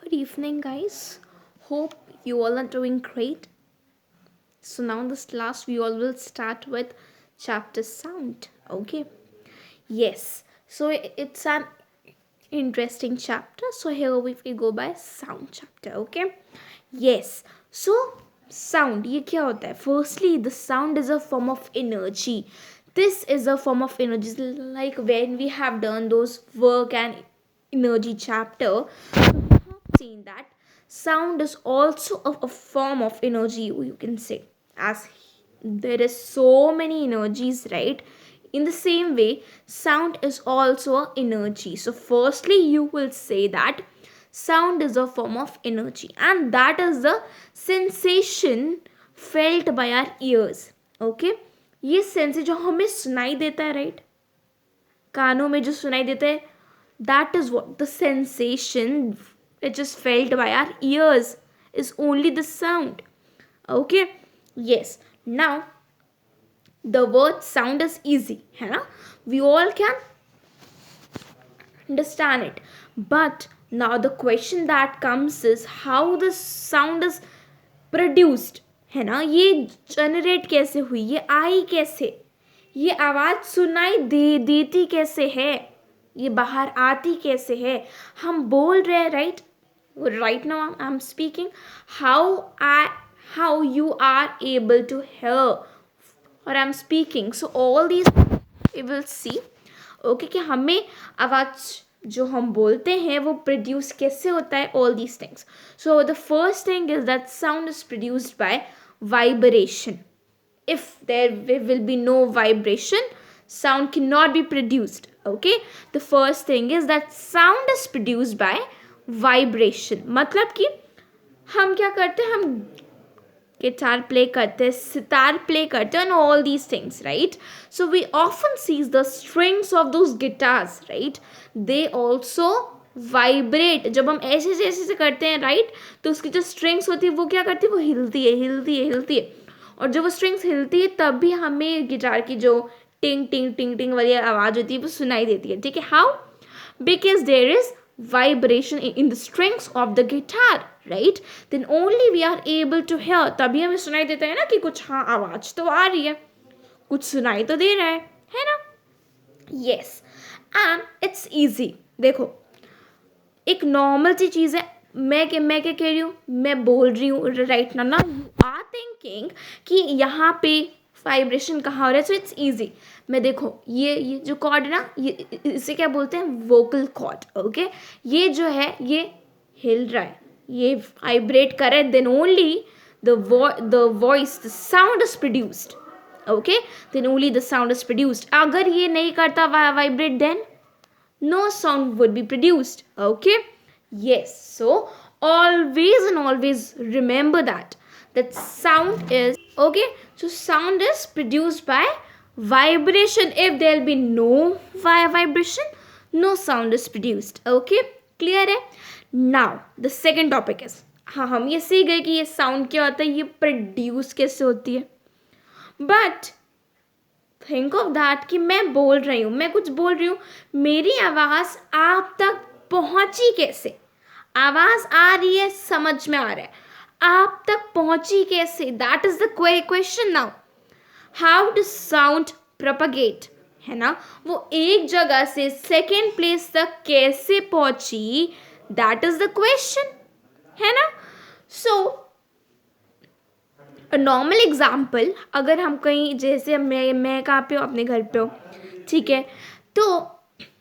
Good evening, guys. Hope you all are doing great. So, now, this class, we all will start with chapter sound. Okay. Yes. So, it's an interesting chapter. So, here we go by sound chapter. Okay. Yes. So, sound, ये क्या होता है? Firstly, the sound is a form of energy. This is a form of energy. Like when we have done those work and energy chapter, seen that sound is also a form of energy, you can say, as there is so many energies, right? In the same way, sound is also a energy. So firstly, you will say that sound is a form of energy, and that is the sensation felt by our ears. Okay, ये sense जो हमें सुनाई देता है, right, कानों में जो सुनाई देता है, that is what the sensation which is felt by our ears is only the sound. Okay, yes. Now the word sound is easy, है ना, we all can understand it. But now the question that comes is how the sound is produced, है ना, ये generate कैसे हुई, ये आई कैसे, ये आवाज़ सुनाई देती कैसे है, ये बाहर आती कैसे है, हम बोल रहे हैं, right? Right now I'm speaking. How you are able to hear or I'm speaking. So all these we will see. Okay, कि हमें आवाज़ जो हम बोलते हैं वो प्रोड्यूस कैसे होता है, all these things. So the first thing is that sound is produced by vibration. If there will be no vibration, sound cannot be produced. Okay, the first thing is that sound is produced by vibration. मतलब कि हम क्या करते हैं, हम guitar play करते हैं, sitar play करते हैं, and all these things, right? So we often see the strings of those guitars, right? They also vibrate. जब हम ऐसे ऐसे करते हैं, right, तो उसकी जो strings होती है वो क्या करती है, वो हिलती है. और जब वो स्ट्रिंग्स हिलती है तब भी हमें गिटार की जो टिंग टिंग टिंग टिंग वाली आवाज़ होती है वो सुनाई देती है. ठीक है, how? Because there is vibration in the strings of the guitar, right? Then only we are able to hear. तभी हमें सुनाई देता है ना कि कुछ, हाँ, आवाज़ तो आ रही है, कुछ सुनाई तो दे रहा है ना? Yes, and it's easy. देखो, एक नॉर्मल सी चीज़ है. मैं क्या कह रही हूँ, मैं बोल रही हूँ, राइट ना, यू आर थिंकिंग कि यहाँ पे वाइब्रेशन कहाँ हो रहा है. So it's easy. मैं देखो, ये जो कॉर्ड है ना, ये इसे क्या बोलते हैं, वोकल कॉर्ड. ओके, ये जो है ये हिल रहा है, ये वाइब्रेट कर रहा है, then only the voice, the sound is produced. Okay, then only the sound is produced. अगर ये नहीं करता vibrate, then no sound would be produced. Okay, yes. So always and always remember that sound is okay. So sound is produced by vibration. If there will be no vibration, no sound is produced. Okay, clear है? Now the second topic is, हाँ, हम ये सीख गए कि ये sound क्या होता है, ये produce कैसे होती है. But थिंक ऑफ दैट कि मैं बोल रही हूँ, मैं कुछ बोल रही हूँ, मेरी आवाज़ आप तक पहुँची कैसे? आवाज़ आ रही है, समझ में आ रहा है, आप तक पहुँची कैसे? That is the question. Now how do sound propagate, है ना, वो एक जगह से सेकेंड प्लेस तक कैसे पहुँची? दैट इज द क्वेश्चन, है ना? सो नॉर्मल एग्जाम्पल, अगर हम कहीं, जैसे मैं कहाँ पे हूँ, अपने घर पे हो, ठीक है, तो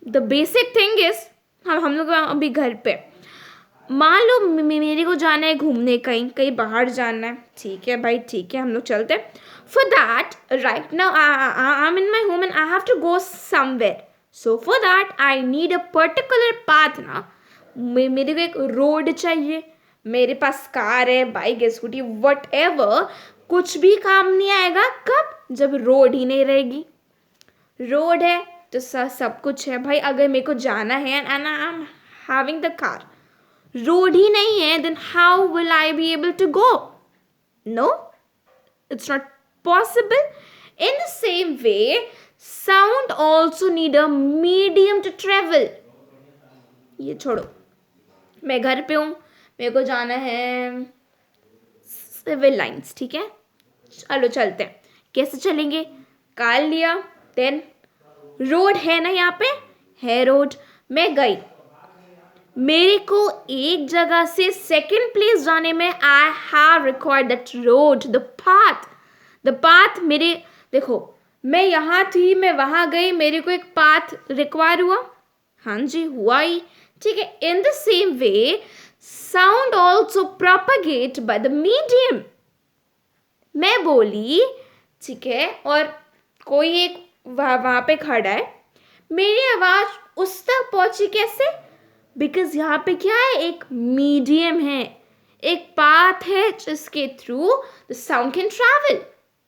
द बेसिक थिंग इज, हम लोग अभी घर पे, मान लो मेरे को जाना है घूमने, कहीं बाहर जाना है, ठीक है भाई, ठीक है, हम लोग चलते हैं. For that right now I am in my home and I have to go somewhere. So for that I need a particular path ना. मेरे को एक रोड चाहिए. मेरे पास कार है, बाइक है, स्कूटी, वट एवर, कुछ भी काम नहीं आएगा. कब? जब रोड ही नहीं रहेगी. रोड है तो सब कुछ है भाई. अगर मेरे को जाना है and I am having the car, road ही नहीं है, then how will I be able to go? No, it's not possible. In the same way, sound also need a medium to travel. ये छोड़ो, मैं घर पे हूँ, मेरे को जाना है सिविल लाइंस, ठीक है, चलो चलते हैं। कैसे चलेंगे? कार लिया, देन रोड है ना, यहाँ पे है रोड, मैं गई। मेरे को एक जगह से सेकंड प्लेस जाने में I have required that road, the path मेरे, देखो मैं यहाँ थी, मैं वहां गई, मेरे को एक पाथ रिक्वायर हुआ, हाँ जी हुआ ही, ठीक है। In the same way sound also propagate by the medium. मैं बोली, ठीक है, और कोई एक वहां पे खड़ा है, मेरी आवाज उस तक पहुंची कैसे? बिकॉज यहाँ पे क्या है, एक मीडियम है, एक पाथ है जिसके through the sound can travel,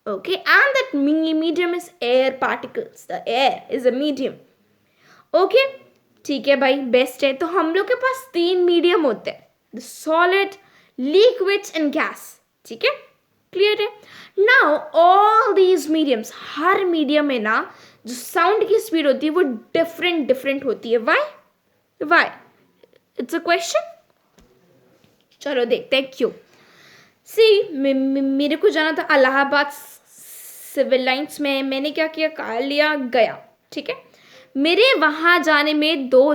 okay, and that medium is air particles, the air is a medium, okay, ठीक है भाई, बेस्ट है। तो हम लोग के पास 3 मीडियम होते हैं, the solid, liquids and gas, ठीक है, क्लियर है। Now all these mediums, her medium में ना जो साउंड की स्पीड होती है वो डिफरेंट होती है। वाई इट्स अ क्वेश्चन, चलो देखते हैं क्यों। सी मेरे को जाना था इलाहाबाद सिविल लाइंस में, मैंने क्या किया, कार लिया, गया, ठीक है। मेरे वहां जाने में दो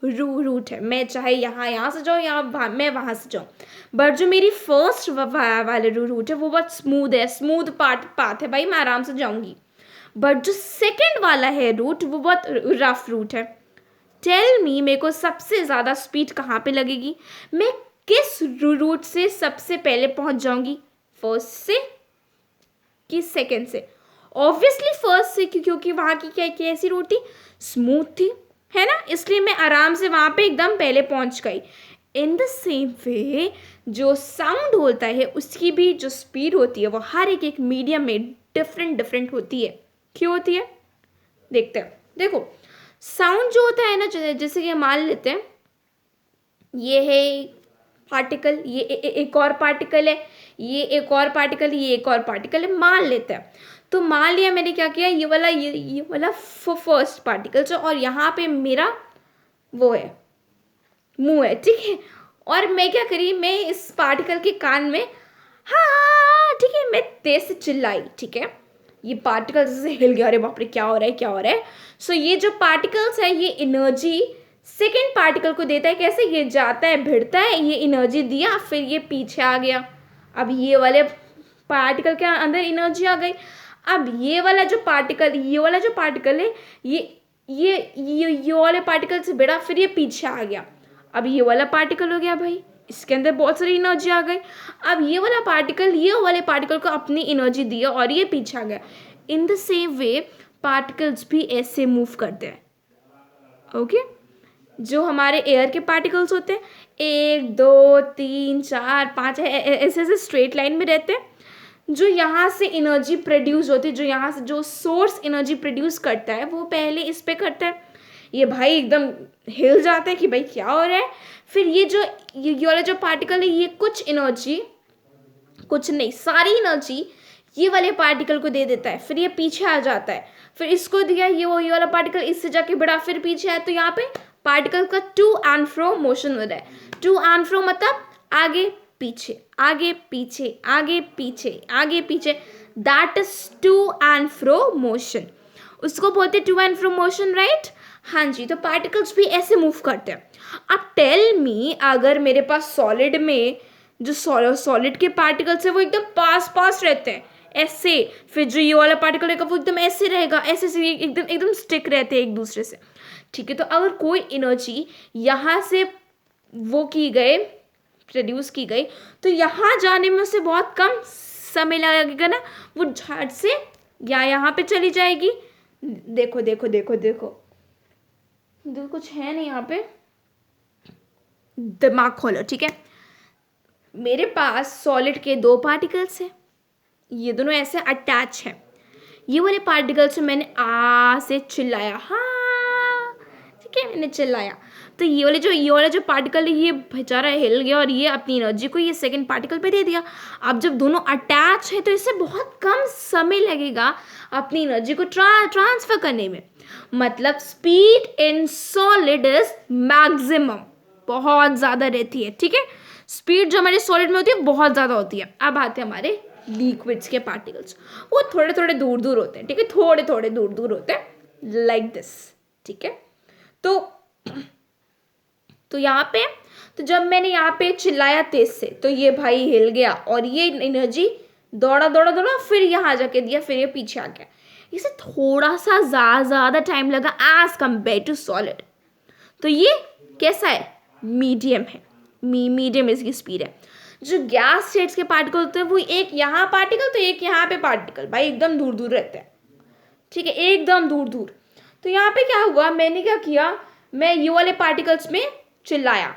रूट है, मैं चाहे यहाँ से जाऊँ या मैं वहां से जाऊँ, बट जो मेरी फर्स्ट वाले रूट है वो बहुत स्मूथ है, स्मूथ पाथ है भाई, मैं आराम से जाऊंगी। बट जो सेकंड वाला है रूट वो बहुत रफ रूट है। टेल मी, मेरे को सबसे ज़्यादा स्पीड कहाँ पे लगेगी? मैं किस रूट से सबसे पहले पहुंच जाऊंगी, फर्स्ट से कि सेकंड से? ऑब्वियसली फर्स्ट से, क्योंकि वहाँ की कैसी रोड थी, स्मूथ थी, है ना, इसलिए मैं आराम से वहाँ पे एकदम पहले पहुँच गई। इन द सेम वे जो साउंड होता है उसकी भी जो स्पीड होती है वो हर एक मीडियम में डिफरेंट होती है। क्यों होती है देखते हैं। देखो साउंड जो होता है ना, जैसे कि मान लेते हैं ये है पार्टिकल, ये एक और पार्टिकल है, ये एक और पार्टिकल, ये एक और पार्टिकल है, मान लेते हैं। तो मान लिया मैंने क्या किया, ये वाला फर्स्ट पार्टिकल जो, और यहाँ पे मेरा वो है मुंह है, ठीक है। और मैं क्या करी, मैं इस पार्टिकल के कान में हाँ ठीक है मैं तेज से चिल्लाई, ठीक है। ये पार्टिकल जैसे हिल गया, अरे बाप रे क्या हो रहा है क्या हो रहा है। सो ये जो पार्टिकल्स है ये एनर्जी सेकेंड पार्टिकल को देता है। कैसे? ये जाता है भिड़ता है, ये एनर्जी दिया, फिर ये पीछे आ गया। अब ये वाले पार्टिकल के अंदर एनर्जी आ गई। अब ये वाला जो पार्टिकल है ये वाले पार्टिकल से भिड़ा, फिर ये पीछे आ गया। अब ये वाला पार्टिकल हो गया भाई, इसके अंदर बहुत सारी एनर्जी आ गई। अब ये वाला पार्टिकल ये वाले पार्टिकल को अपनी एनर्जी दिया और ये पीछे आ गया। In the same way particles भी ऐसे मूव करते हैं, ओके। जो हमारे एयर के पार्टिकल्स होते हैं 1 2 3 4 5 ऐसे स्ट्रेट लाइन में रहते हैं। जो यहाँ से एनर्जी प्रोड्यूस होती है, जो यहाँ से जो सोर्स एनर्जी प्रोड्यूस करता है वो पहले इस पे करता है। ये भाई एकदम हिल जाता है कि भाई क्या हो रहा है। फिर ये वाला जो पार्टिकल है ये कुछ एनर्जी, कुछ नहीं सारी एनर्जी ये वाले पार्टिकल को दे देता है, फिर ये पीछे आ जाता है। फिर इसको दिया ये वाला पार्टिकल इससे जाके बढ़ा, फिर पीछे आया। तो यहाँ पे पार्टिकल का टू एंड फ्रो मोशन हो रहा है। टू एंड फ्रो मतलब आगे पीछे आगे पीछे आगे पीछे आगे पीछे, that is to and fro motion. उसको बोलते to and fro motion, right? हाँ जी। तो पार्टिकल्स भी ऐसे मूव करते हैं। अब टेल मी, अगर मेरे पास सॉलिड में जो सॉलिड के पार्टिकल्स है वो एकदम पास रहते हैं ऐसे, फिर जो ये वाला पार्टिकल रहेगा वो एकदम ऐसे रहेगा, ऐसे से एकदम स्टिक रहते हैं एक दूसरे से, ठीक है। तो अगर कोई एनर्जी यहाँ से वो की गए प्रोड्यूस की गई तो यहाँ जाने में उसे बहुत कम समय लगेगा ना, वो झट से यहाँ पे चली जाएगी। देखो देखो देखो देखो कुछ है नहीं यहाँ पे, दिमाग खोलो, ठीक है। मेरे पास सॉलिड के 2 पार्टिकल्स हैं, ये दोनों ऐसे अटैच हैं। ये वाले पार्टिकल से मैंने आ से चिल्लाया, हाँ ठीक है मैंने चिल्लाया, तो ये वाला जो पार्टिकल है ये बेचारा हिल गया और ये अपनी एनर्जी को ये सेकंड पार्टिकल पे दे दिया। अब जब दोनों अटैच है तो इससे बहुत कम समय लगेगा अपनी एनर्जी को ट्रांसफर करने में। मतलब speed in solid is maximum, बहुत ज़्यादा रहती है, ठीक है। स्पीड जो हमारे सॉलिड में होती है बहुत ज़्यादा होती है। अब आते हैं हमारे लिक्विड्स के पार्टिकल्स, वो थोड़े थोड़े दूर दूर होते हैं, ठीक है, थोड़े थोड़े दूर दूर होते हैं, लाइक दिस, ठीक है। तो यहाँ पे, तो जब मैंने यहाँ पे चिल्लाया तेज से, तो ये भाई हिल गया और ये एनर्जी दौड़ा दौड़ा दौड़ा फिर यहाँ जाके दिया, फिर ये पीछे आ गया। इसे थोड़ा सा ज़्यादा टाइम लगा एज कम्पेयर टू सॉलिड। तो ये कैसा है, मीडियम है, मीडियम इसकी स्पीड है। जो गैस स्टेट्स के पार्टिकल होते हैं वो एक यहाँ पार्टिकल तो एक यहाँ पे पार्टिकल, भाई एकदम दूर दूर रहते हैं, ठीक है, एकदम दूर दूर। तो यहाँ पे क्या हुआ, मैंने क्या किया, मैं ये वाले पार्टिकल्स में चिल्लाया,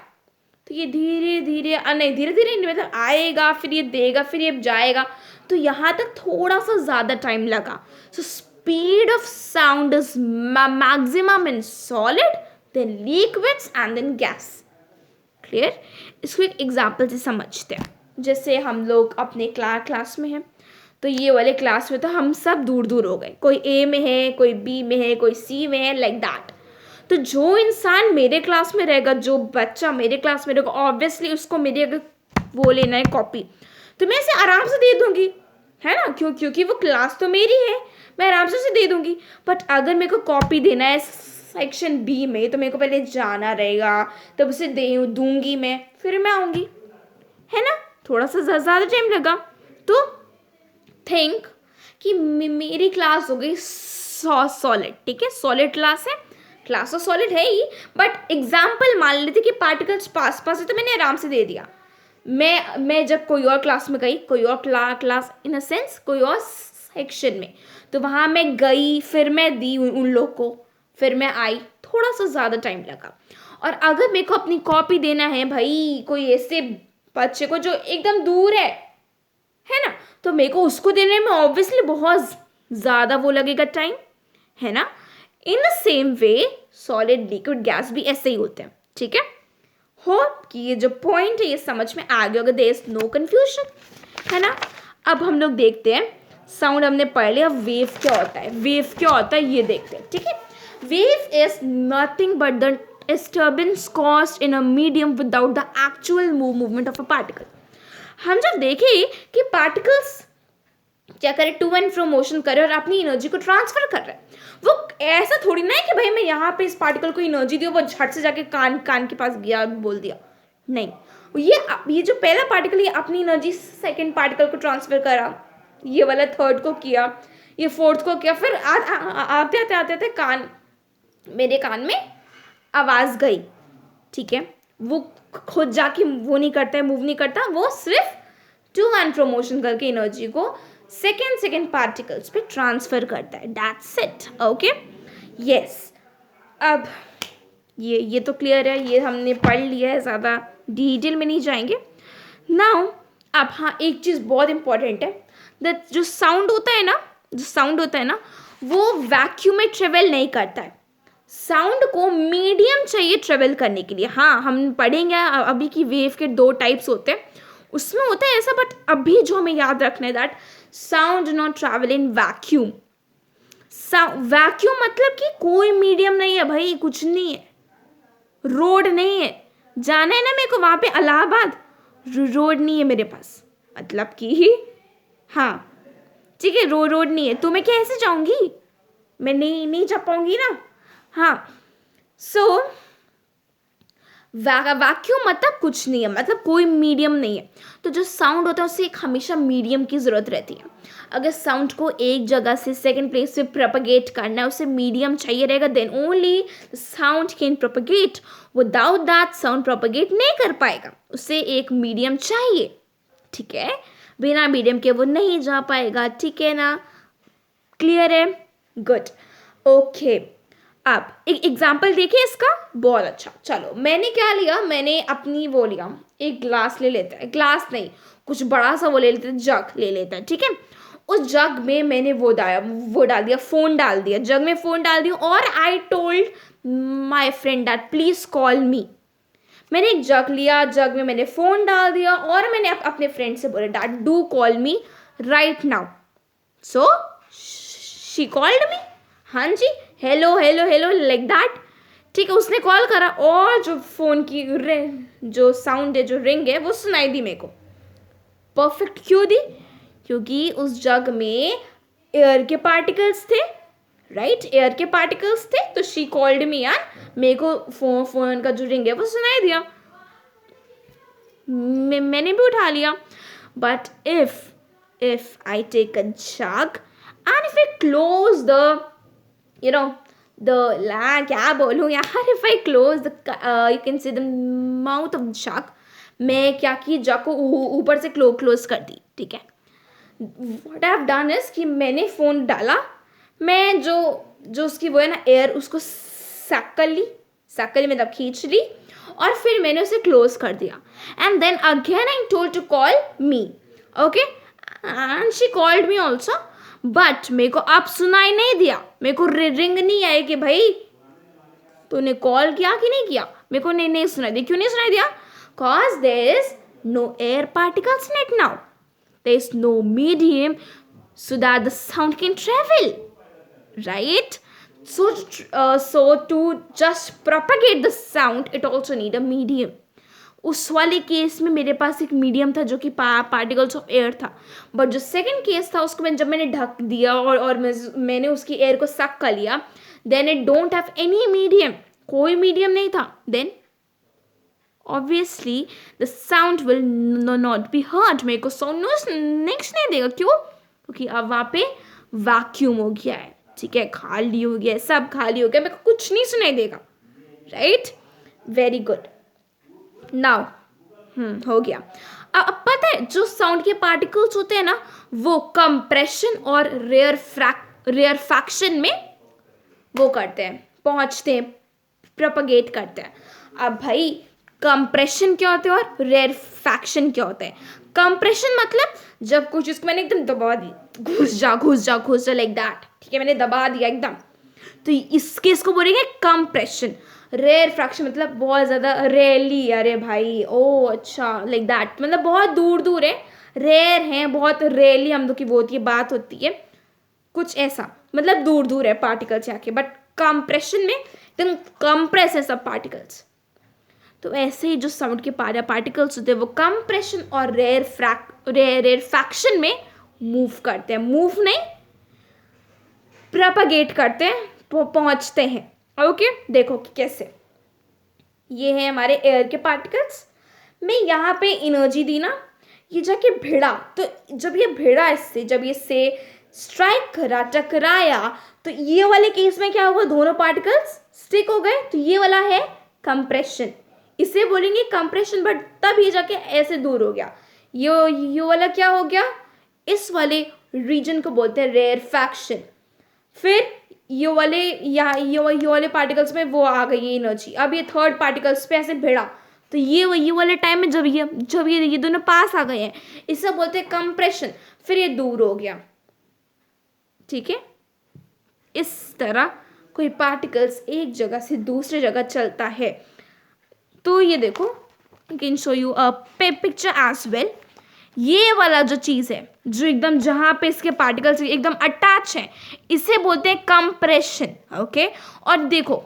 तो ये धीरे धीरे नहीं धीरे धीरे मतलब आएगा, फिर ये देगा, फिर ये जाएगा, तो यहाँ तक थोड़ा सा ज़्यादा टाइम लगा। So speed of sound is maximum in solid, then liquids and then gas. Clear? इसको एक एग्जाम्पल से समझते हैं। जैसे हम लोग अपने क्लास में हैं, तो ये वाले क्लास में तो हम सब दूर दूर हो गए, कोई ए में है, कोई बी में है, कोई सी में है, लाइक दैट। तो जो इंसान मेरे क्लास में रहेगा, जो बच्चा मेरे क्लास में रहेगा, ऑब्वियसली उसको मेरी अगर वो लेना है कॉपी, तो मैं इसे आराम से दे दूंगी, है ना, क्योंकि वो क्लास तो मेरी है, मैं आराम से उसे दे दूंगी। बट अगर मेरे को कॉपी देना है सेक्शन बी में, तो मेरे को पहले जाना रहेगा, तब उसे दूंगी मैं, फिर मैं आऊँगी, है ना, थोड़ा सा ज़्यादा टाइम लगा। तो थिंक कि मेरी क्लास हो गई सॉलिड, ठीक है, सॉलिड क्लास है, क्लास तो सॉलिड है ही, बट एग्जाम्पल मान लेते कि पार्टिकल्स पास पास है, तो मैंने आराम से दे दिया। मैं जब कोई और क्लास में गई, कोई और क्लास इन अ सेंस कोई और सेक्शन में, तो वहाँ मैं गई, फिर मैं दी उन लोग को, फिर मैं आई, थोड़ा सा ज़्यादा टाइम लगा। और अगर मेरे को अपनी कॉपी देना है भाई कोई ऐसे बच्चे को जो एकदम दूर है ना, तो मेरे को उसको देने में ऑब्वियसली बहुत ज़्यादा वो लगेगा टाइम, है ना। In the same way solid liquid gas भी ऐसे ही होते हैं, ठीक है। होप कि ये जो पॉइंट है ये समझ में आ गया होगा, देयर इज नो कंफ्यूजन, है ना। अब हम लोग देखते हैं, साउंड हमने पढ़ लिया, वेव क्या होता है, वेव क्या होता है ये देखते हैं, ठीक है। Wave is nothing but the disturbance caused in a medium without the actual movement of a particle. हम जब देखें कि पार्टिकल्स क्या करें, टू एंड फ्रो मोशन करे और अपनी एनर्जी को ट्रांसफर कर रहे हैं, वो ऐसा थोड़ी ना है कि भाई मैं यहाँ पे इस पार्टिकल को एनर्जी दी, वो झट से जाके कान के पास गया बोल दिया, नहीं। ये जो पहला पार्टिकल ये अपनी एनर्जी सेकंड पार्टिकल को ट्रांसफर करा, ये वाला थर्ड को किया, ये फोर्थ को किया, फिर आते आते मेरे कान में आवाज़ गई, ठीक है। वो खुद जाके वो नहीं करता है, मूव नहीं करता, वो सिर्फ टू एंड फ्रो मोशन करके एनर्जी को सेकेंड पार्टिकल्स पे ट्रांसफर करता है, दैट्स इट, ओके, यस। अब ये तो क्लियर है, ये हमने पढ़ लिया है, ज़्यादा डिटेल में नहीं जाएंगे नाउ। अब हाँ, एक चीज़ बहुत इंपॉर्टेंट है, दैट जो साउंड होता है ना वो वैक्यूम में ट्रेवल नहीं करता है, साउंड को मीडियम चाहिए ट्रेवल करने के लिए। हाँ, हम पढ़ेंगे अभी की वेव के 2 टाइप्स होते हैं, उसमें होता है ऐसा, बट अभी जो हमें याद रखना है that sound do not travel in vacuum. Vacuum मतलब कि कोई मीडियम नहीं है भाई, कुछ नहीं है, रोड नहीं है, जाना है ना मेरे को वहाँ पे इलाहाबाद, रोड नहीं है मेरे पास, मतलब कि हाँ ठीक है, रोड नहीं है, तो मैं कैसे जाऊँगी, मैं नहीं जा पाऊँगी ना। हाँ, सो वैक्यूम मतलब कुछ नहीं है, मतलब कोई मीडियम नहीं है। तो जो साउंड होता है उससे एक हमेशा मीडियम की ज़रूरत रहती है। अगर साउंड को एक जगह से सेकंड प्लेस पे प्रोपगेट करना है, उसे मीडियम चाहिए रहेगा, then only sound can propagate, without that sound propagate नहीं कर पाएगा, उसे एक मीडियम चाहिए, ठीक है, बिना मीडियम के वो नहीं जा पाएगा, ठीक है ना, क्लियर है, गुड, ओके। अब एक एग्जाम्पल देखिए इसका, बहुत अच्छा। चलो मैंने क्या लिया, मैंने अपनी वो लिया, एक ग्लास ले लेता है, ग्लास नहीं कुछ बड़ा सा वो ले लेते हैं, जग ले लेता है, ठीक है। उस जग में मैंने वो डाल दिया, फ़ोन डाल दिया, जग में फ़ोन डाल दिया, और I told my friend that please call मी। मैंने एक जग लिया, जग में मैंने फ़ोन डाल दिया, और मैंने अपने फ्रेंड से बोला that do call me right now. So she called me, हाँ जी, hello hello hello, like that, ठीक है, उसने कॉल करा और जो फ़ोन की जो साउंड है, जो रिंग है, वो सुनाई दी मेरे को। परफेक्ट क्यों दी? क्योंकि उस जग में एयर के पार्टिकल्स थे, राइट? एयर के पार्टिकल्स थे, तो शी कॉल्ड मी यार, मेरे को फोन का जो रिंग है वो सुनाई दिया, मैंने भी उठा लिया। But if I take a jug and if I close the क्या बोलूँ यार, if I close the you can say the mouth of the jug, मैं क्या की जग को ऊपर से क्लोज कर दी, ठीक है। What I've done is कि मैंने फ़ोन डाला, मैं जो उसकी वो है ना एयर, उसको सक कर ली, मतलब खींच ली, और फिर मैंने उसे क्लोज कर दिया। And then again I told to call me, okay, and she called me also, but मेरे को अब सुनाई नहीं दिया, मेरे को रिंग नहीं आई कि भाई तूने कॉल किया कि नहीं किया, मेरे को नहीं सुनाई दिया। क्यों नहीं सुनाई दिया? Cause there is no air particles in it now. There is no medium so that the sound can travel, right? So to just propagate the sound, it also need a medium. उस वाले case में मेरे पास एक medium था जो कि particles of air था, but जो सेकंड केस था उसको जब मैंने ढक दिया और मैंने उसकी एयर को सक कर लिया, then it don't have any medium, कोई मीडियम नहीं था, then obviously the sound will not be heard, मेरे को साउंड नेक्स्ट नहीं देगा। क्यों? क्योंकि अब वहाँ पे वैक्यूम हो गया है, ठीक है, खाली हो गया है, सब खाली हो गया, मेरे को कुछ नहीं सुनाई देगा, राइट? Very good. नाउ हो गया। अब पता है जो साउंड के पार्टिकल्स होते हैं ना, वो कंप्रेशन और रेयरफैक्शन में वो करते हैं, पहुंचते हैं, प्रोपगेट करते हैं। अब भाई कंप्रेशन क्या होता है और रेयरफैक्शन क्या होता है? कंप्रेशन मतलब जब कुछ उसको मैंने एकदम दबा दी, घुस जा लाइक दैट, ठीक है, मैंने दबा दिया एकदम, तो इसको बोलेंगे कंप्रेशन। रेयरफैक्शन मतलब बहुत ज़्यादा रेयरली, अरे भाई ओ अच्छा लाइक दैट, मतलब बहुत दूर है, रेयर है, बहुत रेयरली हम लोग की वो होती है, बात होती है, कुछ ऐसा, मतलब दूर है पार्टिकल्स जाके, बट कंप्रेशन में एकदम कंप्रेस है सब पार्टिकल्स। तो ऐसे ही जो साउंड के पार्टिकल्स होते हैं वो कंप्रेशन और रेयरफैक्शन में मूव करते हैं, मूव नहीं प्रोपगेट करते हैं, पहुंचते हैं। ओके, देखो कि कैसे, ये है हमारे एयर के पार्टिकल्स, मैं यहाँ पे एनर्जी दी ना, ये जाके भिड़ा, तो जब ये भिड़ा इससे, जब ये से स्ट्राइक करा, टकराया, तो ये वाले केस में क्या हुआ, दोनों पार्टिकल्स स्टिक हो गए, तो ये वाला है कंप्रेशन, इसे बोलेंगे कंप्रेशन, बट तब ये जाके ऐसे दूर हो गया, ये वाला क्या हो गया, इस वाले रीजन को बोलते हैं रेयरफैक्शन। फिर ये वाले पार्टिकल्स में वो आ गई एनर्जी, अब ये थर्ड पार्टिकल्स पे ऐसे भिड़ा, तो ये वाले टाइम में जब ये दोनों पास आ गए हैं, इसे बोलते हैं कंप्रेशन, फिर ये दूर हो गया, ठीक है। इस तरह कोई पार्टिकल्स एक जगह से दूसरे जगह चलता है। तो ये देखो, I can show you a picture as well. ये वाला जो चीज़ है, जो एकदम जहाँ पे इसके पार्टिकल्स एकदम अटैच हैं, इसे बोलते हैं कंप्रेशन, ओके। और देखो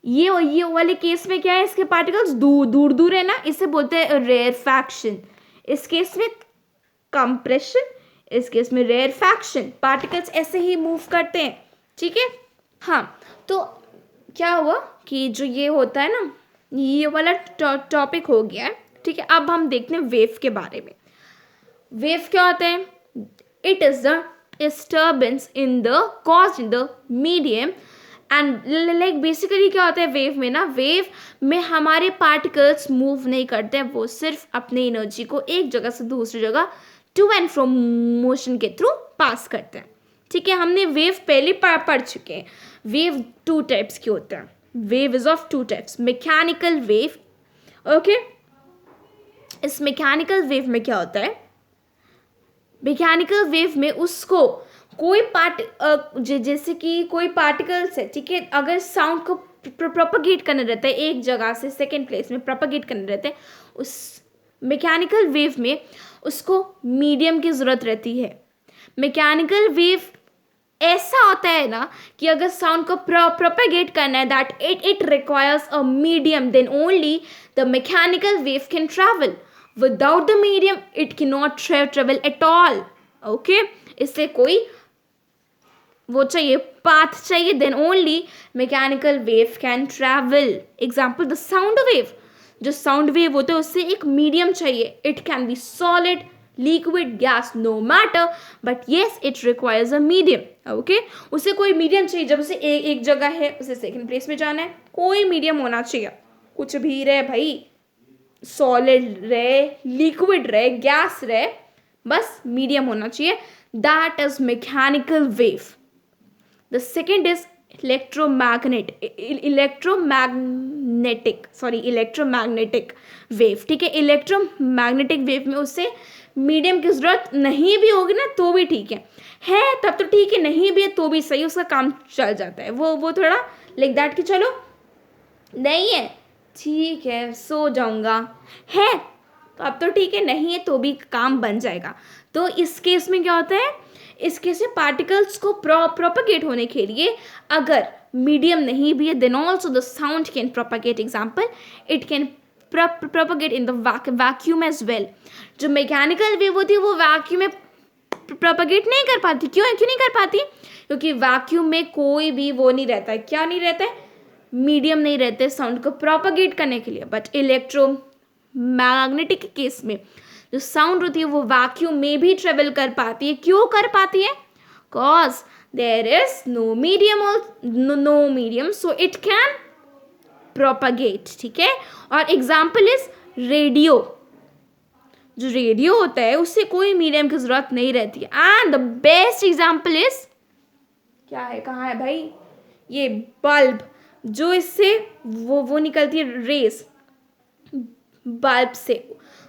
ये वाले केस में क्या है, इसके पार्टिकल्स दूर है ना, इसे बोलते हैं रेयरफैक्शन। इस केस में कंप्रेशन, इस केस में रेयरफैक्शन, पार्टिकल्स ऐसे ही मूव करते हैं, ठीक है। हाँ, तो क्या हुआ कि जो ये होता है ना, ये वाला टॉपिक हो गया है, ठीक है। अब हम देखते हैं वेव के बारे में। वेव क्या होता है? It is the disturbance in the cause in the medium, and like basically क्या होता है वेव में ना, वेव में हमारे पार्टिकल्स मूव नहीं करते हैं, वो सिर्फ अपनी एनर्जी को एक जगह से दूसरी जगह टू एंड फ्रो मोशन के थ्रू पास करते हैं, ठीक है। हमने वेव पहले पढ़ चुके हैं। वेव 2 टाइप्स के होते हैं, wave is of 2 types, mechanical wave, okay. इस मैकेनिकल वेव में क्या होता है, मैकेनिकल वेव में उसको कोई जैसे कि कोई पार्टिकल्स है, ठीक है, अगर साउंड को प्रोपगेट करना रहता है एक जगह से सेकेंड प्लेस में प्रोपगेट करना रहता है, उस मैकेनिकल वेव में उसको मीडियम की ज़रूरत रहती है। मैकेनिकल वेव ऐसा होता है ना कि अगर साउंड को प्रोपेगेट करना है that it requires a medium, then only the mechanical wave can travel. Without the medium it can not travel at all. Okay, इससे कोई वो चाहिए, पाथ चाहिए, then only mechanical wave can travel. Example the sound wave. जो sound wave होता है उससे एक मीडियम चाहिए. It can be solid, liquid, gas, no matter, but yes it requires a medium. Okay, उसे कोई मीडियम चाहिए. जब उसे एक जगह है, उसे सेकंड प्लेस में जाना है, कोई मीडियम होना चाहिए. कुछ भी रहे भाई, सॉलिड रहे, लिक्विड रहे, गैस रहे, बस मीडियम होना चाहिए. That is mechanical wave. The second is electromagnetic wave. ठीक है, इलेक्ट्रोमैग्नेटिक वेव में उससे मीडियम की जरूरत नहीं भी होगी ना तो भी ठीक है तब तो ठीक है, नहीं भी है तो भी सही, उसका काम चल जाता है. वो थोड़ा लाइक दैट कि चलो नहीं है ठीक है सो जाऊंगा, है तो अब तो ठीक है, नहीं है तो भी काम बन जाएगा. तो इस केस में क्या होता है, इस केस में पार्टिकल्स को प्रोपगेट होने के लिए अगर मीडियम नहीं भी है then also the sound can propagate. Example, it can propagate in the vacuum as well. जो मैकेनिकल वेव होती है वो वैक्यूम में प्रोपगेट नहीं कर पाती. क्यों नहीं कर पाती? क्योंकि वैक्यूम में कोई भी वो नहीं रहता है. क्या नहीं रहता है? मीडियम नहीं रहते साउंड को प्रोपगेट करने के लिए. बट इलेक्ट्रोमैग्नेटिक केस में जो साउंड होती है वो वैक्यूम में भी ट्रेवल कर पाती है. क्यों कर पाती है? Cause there is no medium so it can propagate. ठीक है, और एग्जाम्पल इज रेडियो. जो रेडियो होता है उससे कोई मीडियम की जरूरत नहीं रहती है. And the best example is क्या है, कहाँ है भाई, ये बल्ब. जो इससे वो निकलती है रेस बल्ब से.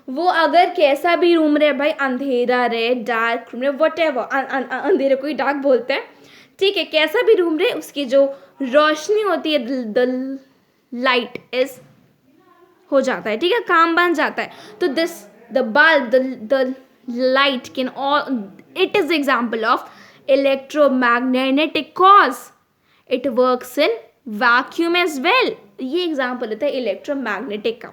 वो अगर कैसा भी रूम रहे भाई, अंधेरा रहे, डार्क रूम रहे, वट एवर, अंधेरे को ही डार्क बोलते हैं, ठीक है, कैसा भी रूम रहे उसकी जो रोशनी होती है द लाइट इज हो जाता है. ठीक है, काम बन जाता है. तो this the bulb the light can all, it is example of electromagnetic cause it works in vacuum as well. ये एग्जाम्पल होता है इलेक्ट्रोमैग्नेटिक का.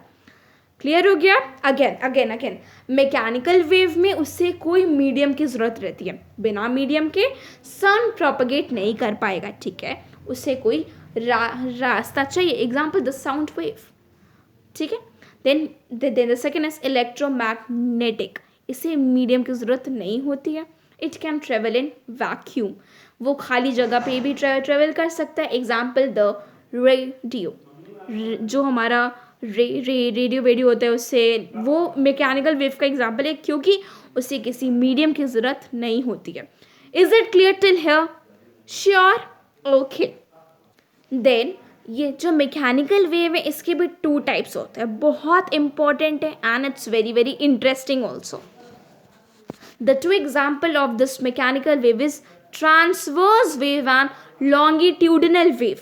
क्लियर हो गया? अगेन मैकेनिकल वेव में उससे कोई मीडियम की ज़रूरत रहती है. बिना मीडियम के साउंड प्रोपगेट नहीं कर पाएगा. ठीक है, उससे कोई रास्ता चाहिए. Example the sound wave. ठीक है, then the second is electromagnetic. इसे मीडियम की ज़रूरत नहीं होती है. It can travel in vacuum. वो खाली जगह पे भी ट्रेवल कर सकता है. Example the radio. जो हमारा रेडियो होता है उससे, वो मैकेनिकल वेव का एग्जाम्पल है क्योंकि उसे किसी मीडियम की ज़रूरत नहीं होती है. Is it clear till here? Sure? Okay. Then ये जो मैकेनिकल वेव है इसके भी 2 टाइप्स होते हैं. बहुत इंपॉर्टेंट है and it's very very interesting also. The 2 example of this mechanical wave is transverse wave and longitudinal wave.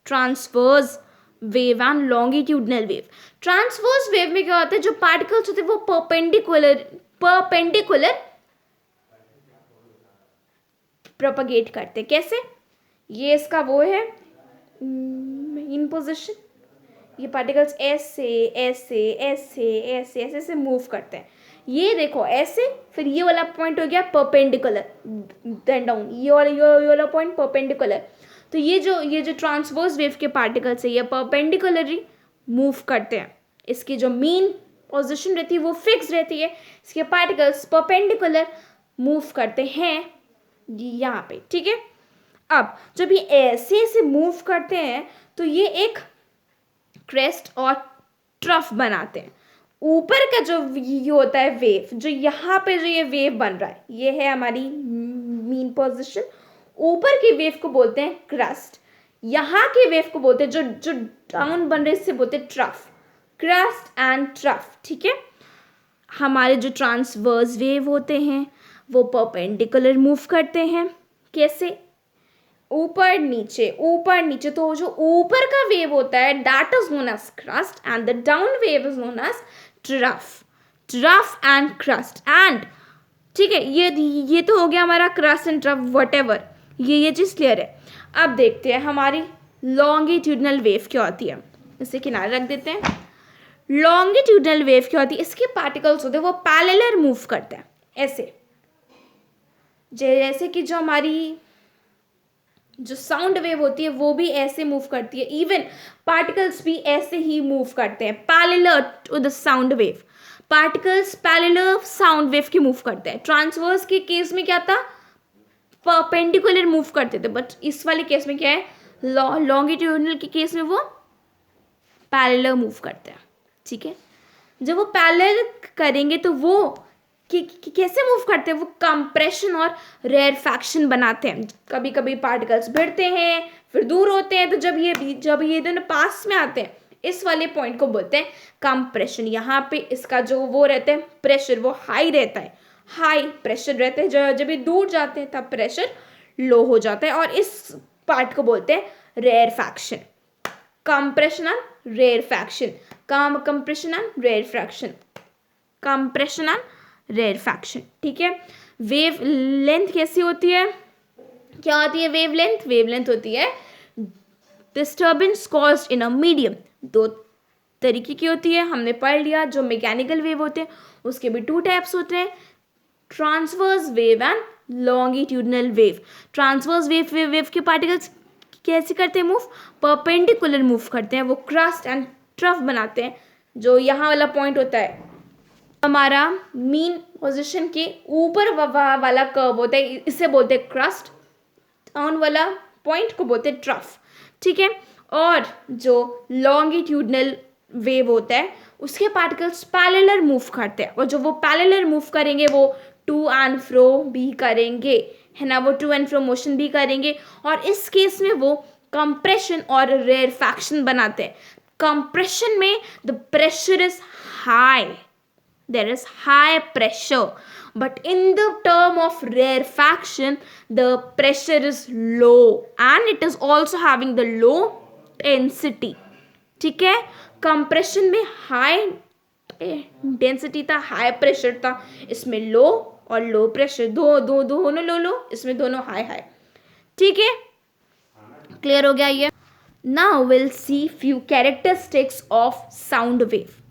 Transverse wave and longitudinal wave. Transverse wave में क्या होता है, जो पार्टिकल्स होते हैं वो परपेंडिकुलर प्रोपगेट करते हैं. कैसे? ये इसका वो है इन पोजिशन. ये पार्टिकल्स ऐसे मूव करते हैं. ये देखो ऐसे, फिर ये वाला पॉइंट हो गया परपेंडिकुलर, देन डाउन, ये वाला पॉइंट परपेंडिकुलर. तो ये जो ट्रांसवर्स वेव के पार्टिकल्स है ये परपेंडिकुलरली मूव करते हैं. इसकी जो मीन पोजीशन रहती है वो फिक्स रहती है. इसके पार्टिकल्स परपेंडिकुलर मूव करते हैं यहाँ पे. ठीक है, अब जब ये ऐसे मूव करते हैं तो ये एक क्रेस्ट और ट्रफ बनाते हैं. ऊपर का जो ये होता है वेव, जो यहाँ पे जो ये वेव बन रहा है, ये है हमारी मीन पोजीशन. ऊपर के वेव को बोलते हैं क्रस्ट. यहाँ के वेव को बोलते हैं जो डाउन बन रहे इससे बोलते हैं ट्रफ. Crust and trough. ठीक है, हमारे जो ट्रांसवर्स वेव होते हैं वो परपेंडिकुलर मूव करते हैं. कैसे? ऊपर नीचे. तो जो ऊपर का वेव होता है that is known as crest and the down wave is known as trough and crest. And ठीक है, ये तो हो गया हमारा crest and trough whatever. ये चीज़ क्लियर है। अब देखते हैं हमारी लॉन्गिट्यूडनल वेव क्या होती है, इसे किनारे रख देते हैं। लॉन्गिट्यूडनल वेव क्या होती है, इसके पार्टिकल्स होते हैं वो पैरेलल मूव करते हैं ऐसे, जैसे कि जो हमारी जो साउंड वेव होती है वो भी ऐसे मूव करती है, इवन पार्टिकल्स भी ऐसे ही मूव करते हैं parallel to the sound wave. Particles parallel sound wave के मूव करते हैं। ट्रांसवर्स के केस में क्या था, परपेंडिकुलर मूव करते थे, बट इस वाले केस में क्या है, लॉन्गिट्यूडनल के केस में वो पैरेलल मूव करते हैं। ठीक है, जब वो पैरेलल करेंगे तो वो कैसे मूव करते हैं, वो कंप्रेशन और रेरफैक्शन बनाते हैं। कभी कभी पार्टिकल्स भिड़ते हैं फिर दूर होते हैं, तो जब ये दोनों पास में आते हैं इस वाले पॉइंट को बोलते हैं कंप्रेशन। यहाँ पे इसका जो वो रहता है प्रेशर वो हाई रहता है, हाई प्रेशर रहते हैं। जब ये दूर जाते हैं तब प्रेशर लो हो जाता है, और इस पार्ट को बोलते हैं rarefaction. Compression and rarefaction, compression and rarefaction, compression and rarefaction. ठीक है, वेव लेंथ कैसी होती है, क्या होती है वेव लेंथ? वेव लेंथ होती है disturbance caused in a medium. दो तरीके की होती है, हमने पढ़ लिया। जो मैकेनिकल वेव होते हैं उसके भी 2 टाइप्स होते हैं, transverse wave and longitudinal wave. Transverse wave के पार्टिकल्स कैसे करते हैं मूव, परपेंडिकुलर मूव करते हैं, वो क्रस्ट एंड ट्रफ बनाते हैं। जो यहाँ वाला पॉइंट होता है हमारा मीन पोजीशन के ऊपर वाला कर्व होता है, इसे बोलते हैं क्रस्ट, डाउन वाला पॉइंट को बोलते हैं ट्रफ। ठीक है, और जो लॉन्गिट्यूडनल वेव होता है उसके पार्टिकल्स पैरेलल मूव करते हैं, और जो वो पैरेलल मूव करेंगे वो टू एंड फ्रो भी करेंगे, है ना, वो टू एंड फ्रो मोशन भी करेंगे, और इस केस में वो कंप्रेशन और रेरफैक्शन बनाते हैं। कंप्रेशन में the pressure is high, there is high pressure, but in the term of rarefaction the pressure is low and it is also having the low density. ठीक है, कंप्रेशन में हाई डेंसिटी था, high pressure था, इसमें लो और low pressure, दोनों लो, इसमें दोनों हाई। ठीक है, क्लियर हो गया ये। Now will see few characteristics of sound wave.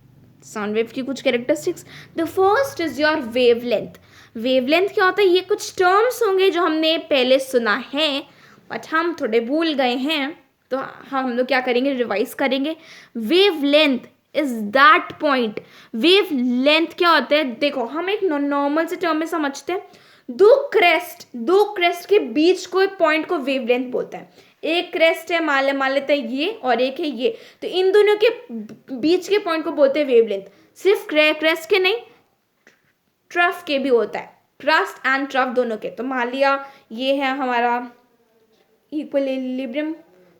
Sound wave की कुछ characteristics. The first is your wavelength. Wavelength क्या होता है, ये कुछ टर्म्स होंगे जो हमने पहले सुना है बट हम थोड़े भूल गए हैं, तो हम लोग क्या करेंगे, रिवाइज करेंगे। Wavelength is that point. Wavelength क्या होता है, देखो हम एक नॉर्मल से टर्म में समझते हैं, दो क्रेस्ट के बीच कोई पॉइंट को वेवलेंथ बोलते हैं। एक क्रेस्ट है, मान लेते हैं ये, और एक है ये, तो इन दोनों के बीच के पॉइंट को बोलते हैं वेवलेंथ। सिर्फ क्रेस्ट के नहीं, ट्रफ के भी होता है, क्रस्ट एंड ट्रफ दोनों के। तो मान लिया ये है हमारा इक्विलिब्रियम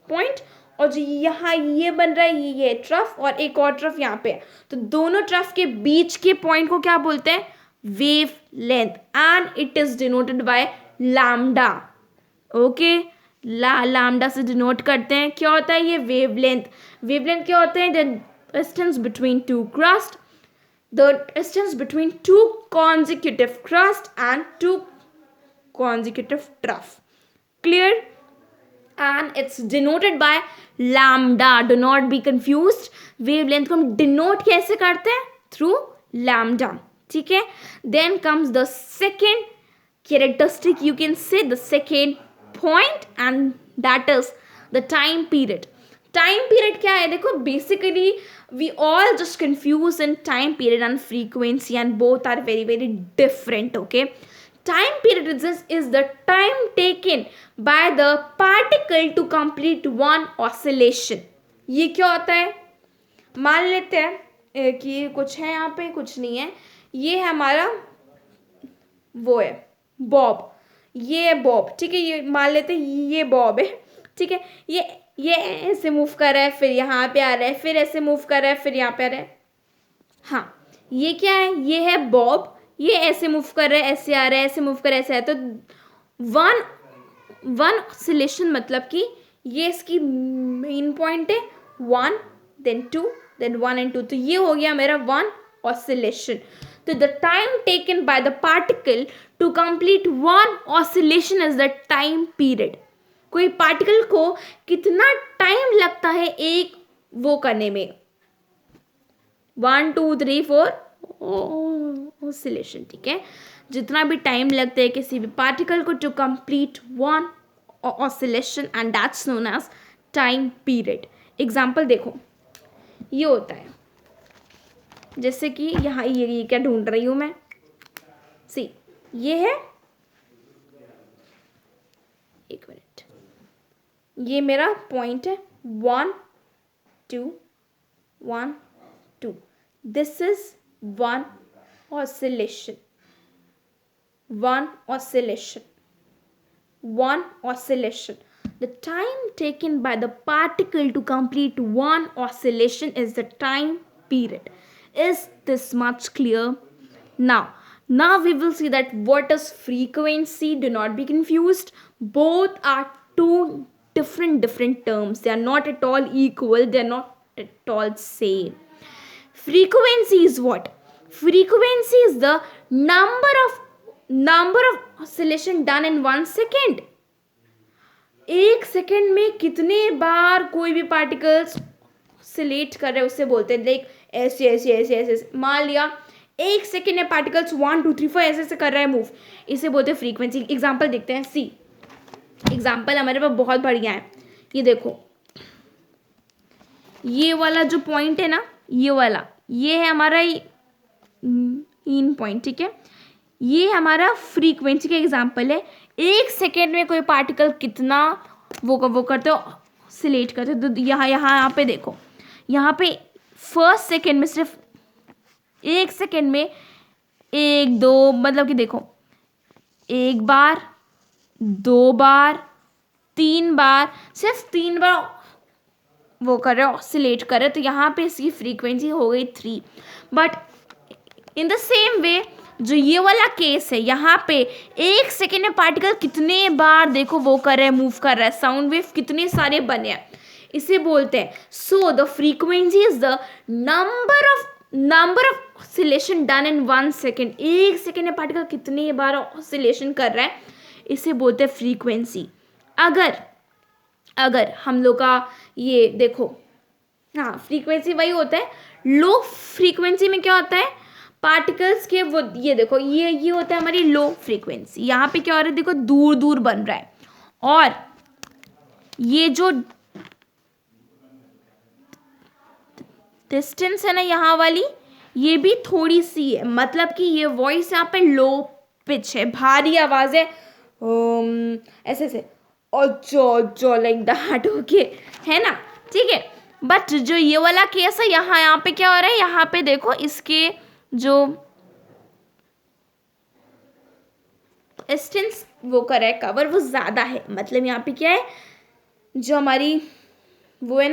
पॉइंट, और जो यहाँ ये बन रहा है ये ट्रफ, और एक और ट्रफ यहाँ पे है, तो दोनों ट्रफ के बीच के पॉइंट को क्या बोलते हैं, wave length, and it is denoted by lambda. Okay, lambda से डिनोट करते हैं। क्या होता है ये वेवलेंथ? वेवलेंथ क्या होता है, the distance between two crust, the distance between two consecutive crust and two consecutive trough. Clear? And it's denoted by lambda. Do not be confused. Wavelength को हम denote कैसे करते हैं? Through lambda. ठीक है? Then comes the second characteristic, you can say the second point, and that is the time period. Time period क्या है? देखो, basically we all just confuse in time period and frequency, and both are very very different. Okay, time period is the time taken by the particle to complete one oscillation. ये क्या होता है? मान लेते हैं कि कुछ है यहाँ पे, कुछ नहीं है, ये है हमारा वो है बॉब, ये है बॉब। ठीक है, ये मान लेते हैं ये बॉब है। ठीक है, ये ऐसे मूव कर रहा है, फिर यहाँ पे आ रहा है, फिर ऐसे मूव कर रहा है, फिर यहाँ पे आ रहा है। हाँ, ये क्या है, ये है बॉब, ये ऐसे मूव कर रहा है, ऐसे आ रहा है, ऐसे मूव कर रहा है, ऐसे है। तो वन ऑसिलेशन मतलब कि ये इसकी मेन पॉइंट है, 1 then 2 then 1 and 2, तो ये हो गया मेरा वन ऑसिलेशन। तो the time taken by the particle to complete one oscillation is the time period. कोई पार्टिकल को कितना टाइम लगता है एक वो करने में, 1 2 3 4 ऑसिलेशन. ठीक है, जितना भी टाइम लगता है किसी भी पार्टिकल को to complete one oscillation and that's known as time period. Example देखो, ये होता है जैसे कि यहाँ ये क्या ढूंढ रही हूँ मैं, सी ये है, एक मिनट, ये मेरा पॉइंट है 1 2 1 2. This is one oscillation, one oscillation. The time taken by the particle to complete one oscillation is the time period. Is this much clear? Now we will see that what is frequency. Do not be confused. Both are two different terms. They are not at all equal. They are not at all same. Frequency is what? Frequency is the number of oscillation done in 1 second. एक second में कितने बार कोई भी particles oscillate कर रहे हैं उसे बोलते हैं. लाइक ऐसे ऐसे ऐसे ऐसे मान लिया एक सेकेंड में पार्टिकल्स 1 2 3 4 ऐसे ऐसे कर रहे हैं मूव, इसे बोलते हैं फ्रीक्वेंसी. एग्जाम्पल देखते हैं. सी एग्जाम्पल हमारे पास बहुत बढ़िया है. ये देखो, ये वाला जो पॉइंट है ना, ये वाला, ये है हमारा इन पॉइंट. ठीक है, ये हमारा फ्रीक्वेंसी का एग्जांपल है. एक सेकेंड में कोई पार्टिकल कितना वो करते हो, ऑसिलेट करते हो. तो यहाँ पे देखो, यहाँ पे फर्स्ट सेकेंड में सिर्फ एक सेकेंड में 1 2 मतलब कि देखो 1 बार 2 बार 3 बार, सिर्फ 3 बार वो कर रहे हो, ऑसिलेट कर रहे हो. तो यहाँ पे इसकी फ्रीक्वेंसी हो गई 3. But in the same way जो ये वाला केस है, यहाँ पे एक सेकेंड में पार्टिकल कितने बार देखो वो कर रहा है, मूव कर रहा है, साउंड वेव कितने सारे बने हैं, इसे बोलते हैं. So the frequency is the number of oscillation done in 1 second. एक सेकेंड में पार्टिकल कितने बार ऑसिलेशन कर रहा है, इसे बोलते हैं फ्रीक्वेंसी. अगर हम लोग का ये देखो, हाँ फ्रीक्वेंसी वही होता है. लो फ्रीक्वेंसी में क्या होता है, पार्टिकल्स के वो, ये देखो ये होता है हमारी लो फ्रीक्वेंसी. यहाँ पे क्या हो रहा है, देखो दूर दूर बन रहा है. और ये जो डिस्टेंस है ना यहाँ वाली, ये भी थोड़ी सी है. मतलब कि ये वॉइस यहाँ पे लो पिच है, भारी आवाज है, ऐसे ऐसे और लाइक दैट. ओके है ना, ठीक है. बट जो ये वाला केस है, यहाँ पे क्या हो रहा है, यहाँ पे देखो इसके जो डिस्टेंस वो कर रहा है कवर, वो ज्यादा है. मतलब यहाँ पे क्या है, जो हमारी वो है ना